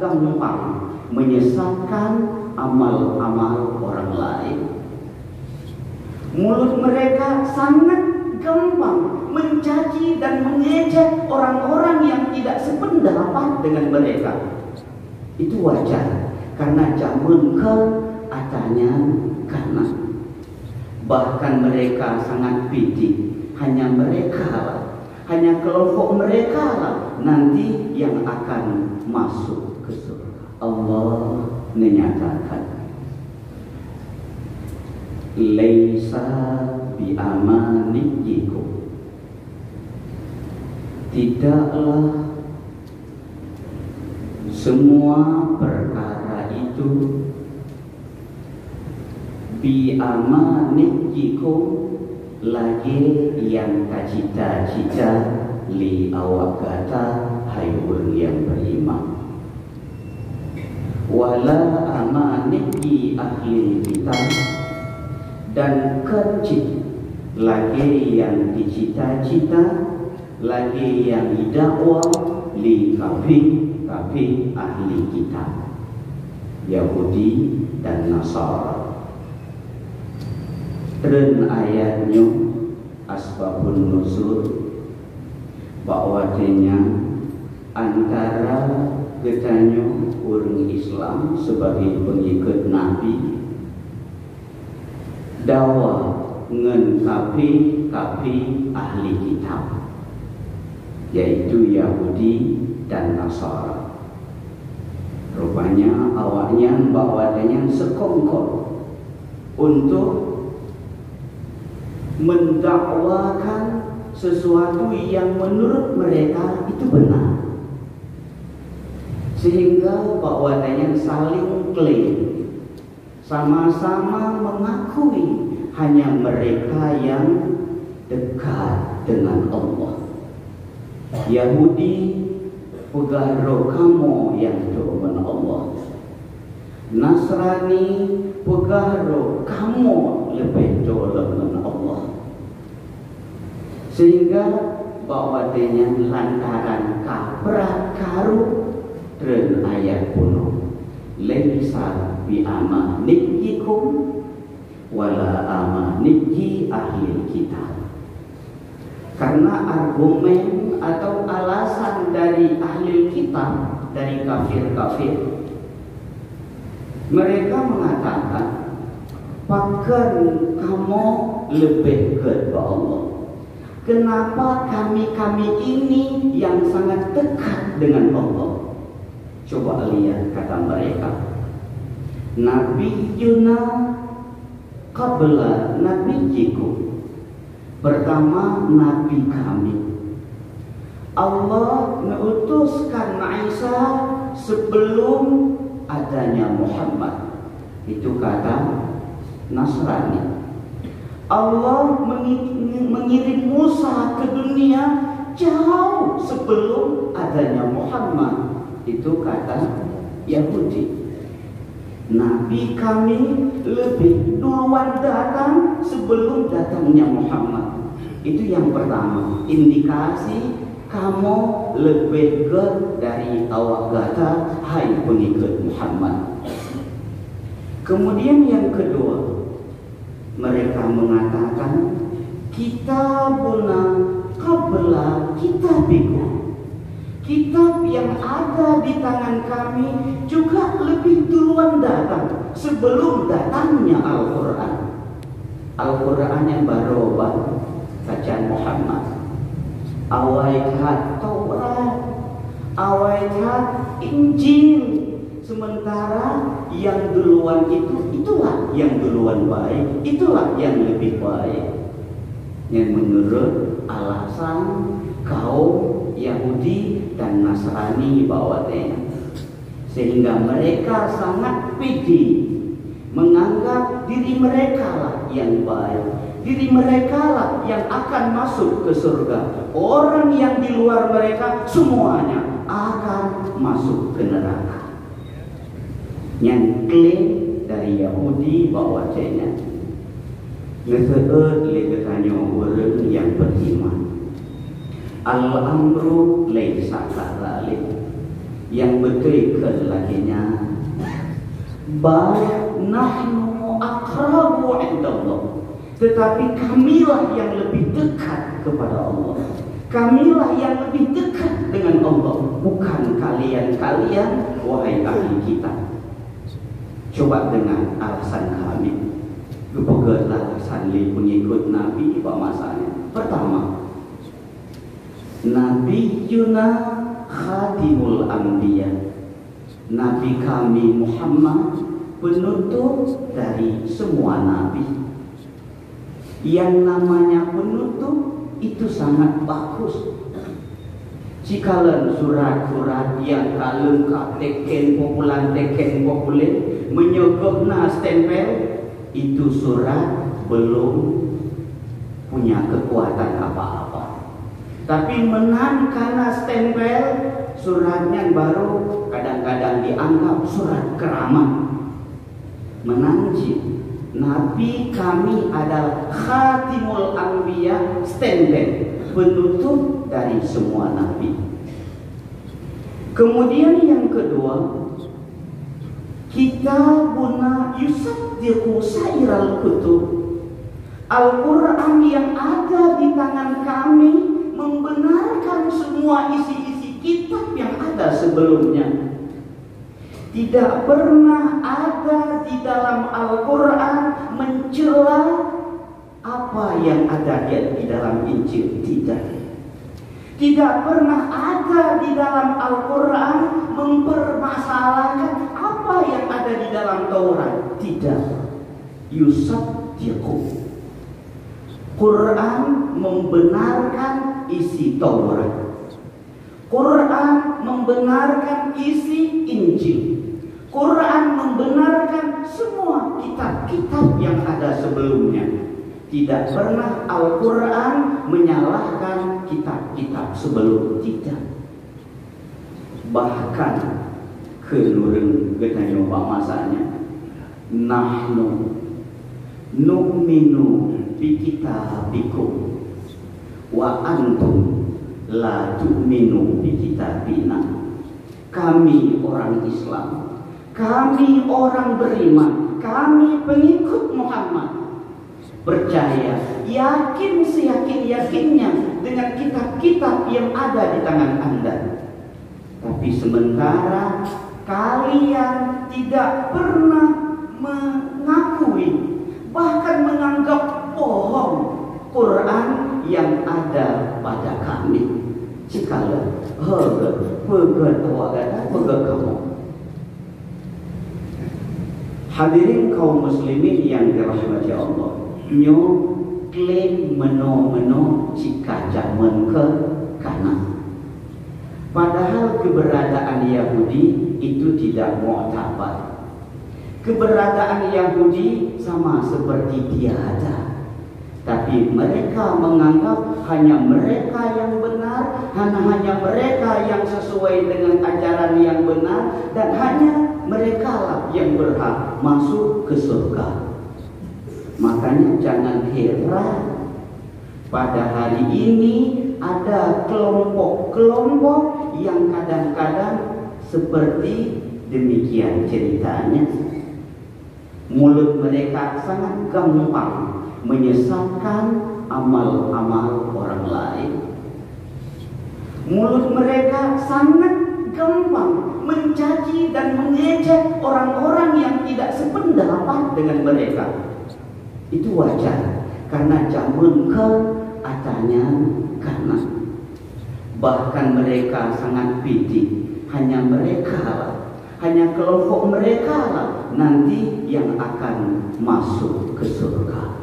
gampang menyesatkan amal-amal orang lain. Mulut mereka sangat gampang mencaci dan mengejek orang-orang yang tidak sependapat dengan mereka. Itu wajar, karena zaman ke atanya karena bahkan mereka sangat piti. Hanya mereka lah, hanya kelompok mereka lah nanti yang akan masuk ke surga. Allah menyatakan, laisa bi amanikum, tidaklah semua perkara itu bi amanikum lagi yang cita-cita li awak kata hai orang yang beriman, wala amaniki ahli kitab, dan kecil lagi yang dicita-cita, lagi yang didakwa li kafir ahli kitab, Yahudi dan Nasara. Dan ayatnya asbabun nuzul bahwasanya antara katanya orang Islam sebagai pengikut Nabi dakwah ngen kafir ahli kitab, yaitu Yahudi dan Nasara. Rupanya awaknya bahwasanya sekongkol untuk mendakwakan sesuatu yang menurut mereka itu benar, sehingga bahwasanya saling klaim, sama-sama mengakui hanya mereka yang dekat dengan Allah. Yahudi pegaro kamu yang doa Allah, Nasrani pegaro kamu lebih doa dengan Allah. Sehingga bahwasanya lantaran kaprah karu dan ayat kuno, laisa bi amanikum wala amaniki ahli kitab. Karena argumen atau alasan dari ahli kitab, dari kafir-kafir, mereka mengatakan, bahkan kamu lebih kepada Allah. Kenapa kami ini yang sangat dekat dengan Allah? Coba lihat kata mereka, Nabi Yuna qabla Nabi Jiku, pertama Nabi kami. Allah mengutuskan Isa sebelum adanya Muhammad. Itu kata Nasrani. Allah mengirim Musa ke dunia jauh sebelum adanya Muhammad. Itu kata Yahudi. Nabi kami lebih duluan datang sebelum datangnya Muhammad. Itu yang pertama, indikasi kamu lebih ke dari awak kata hai pengikut Muhammad. Kemudian yang kedua, mereka mengatakan kitabuna qabla kitabikum, kitab yang ada di tangan kami juga lebih duluan datang sebelum datangnya Al-Quran. Al-Quran yang baru bacaan Muhammad, awaikat Taurat, awaikat Injil. Sementara yang duluan itulah yang duluan baik, itulah yang lebih baik. Yang menurut alasan kaum Yahudi dan Nasrani bawahnya, sehingga mereka sangat pede menganggap diri mereka lah yang baik, diri mereka lah yang akan masuk ke surga. Orang yang di luar mereka semuanya akan masuk ke neraka. Yang klaim dari Yahudi bahwasanya ngeseut legetanya orang yang beriman, al-amru laisa kadzalik, yang betul laginya, bal nahnu aqrabu indallah, tetapi kamilah yang lebih dekat kepada Allah. Kamilah yang lebih dekat dengan Allah, bukan kalian-kalian wahai ahli kitab. Coba dengan alasan kami, kepegatlah alasan pengikut Nabi pada masanya. Pertama, Nabi Yuna Khatimul Anbiya, Nabi kami Muhammad penutup dari semua Nabi. Yang namanya penutup itu sangat bagus. Jikalau surat-surat yang kalengkap teken populan menyogokna stempel, itu surat belum punya kekuatan apa-apa. Tapi menan karena stempel, suratnya baru kadang-kadang dianggap surat keramat. Menanji Nabi kami adalah Khatimul Anbiya, stempel penutup dari semua Nabi. Kemudian yang kedua, kitabuna yusaddiqu sairal kutub. Al-Quran yang ada di tangan kami membenarkan semua isi-isi kitab yang ada sebelumnya. Tidak pernah ada di dalam Al-Quran mencela apa yang ada di dalam Injil. Tidak pernah ada di dalam Al-Quran mempermasalahkan apa yang ada di dalam Taurat. Tidak. Yusaddiqu. Quran membenarkan isi Taurat. Quran membenarkan isi Injil. Quran membenarkan semua kitab-kitab yang ada sebelumnya. Tidak pernah Al-Quran menyalahkan kitab-kitab sebelum. Tidak. Bahkan kenurung kita nyoba masanya, nahnu nu'minu bi kitabikum wa antum la tu'minu bi kitabina. Kami orang Islam, kami orang beriman, kami pengikut Muhammad, percaya, yakin seyakin-yakinnya dengan kitab-kitab yang ada di tangan Anda. Tapi sementara kalian tidak pernah mengakui, bahkan menganggap bohong Quran yang ada pada kami. Jikalau kamu hadirin kaum muslimin yang dirahmati Allah, nyo klaim meno jika zaman ke kanan. Padahal keberadaan Yahudi itu tidak mu'tabar. Keberadaan Yahudi sama seperti tiada. Tapi mereka menganggap hanya mereka yang benar, hanya mereka yang sesuai dengan ajaran yang benar, dan hanya mereka lah yang berhak masuk ke surga. Makanya jangan heran pada hari ini ada kelompok-kelompok yang kadang-kadang seperti demikian ceritanya. Mulut mereka sangat gampang menyesatkan amal-amal orang lain. Mulut mereka sangat gampang mencaci dan mengejek orang-orang yang tidak sependapat dengan mereka. Itu wajar, karena zaman ke adanya karena bahkan mereka sangat piti. Hanya mereka lah, hanya kelompok mereka lah nanti yang akan masuk ke surga.